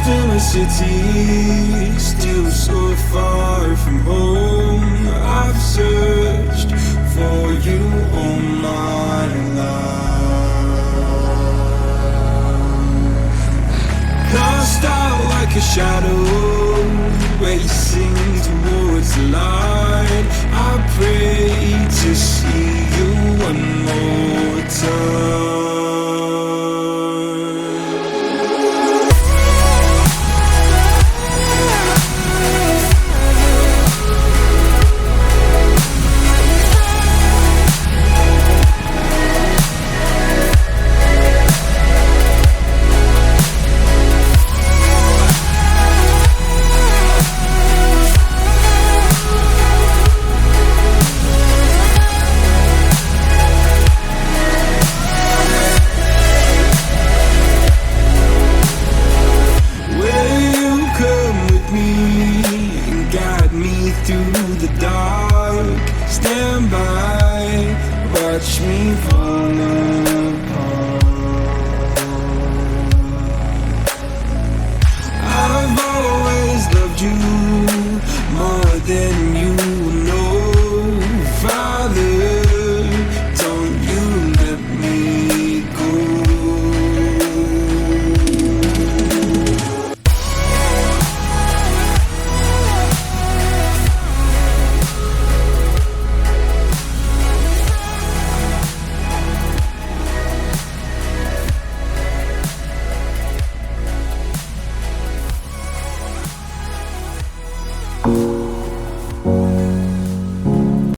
in a city, still so far from home. I've searched for you all my life. Cast out like a shadow, racing towards the light. I pray to see you one more time. Through the dark, stand by, watch me fall apart. I've always loved you more than you know. Father, don't you let me go. you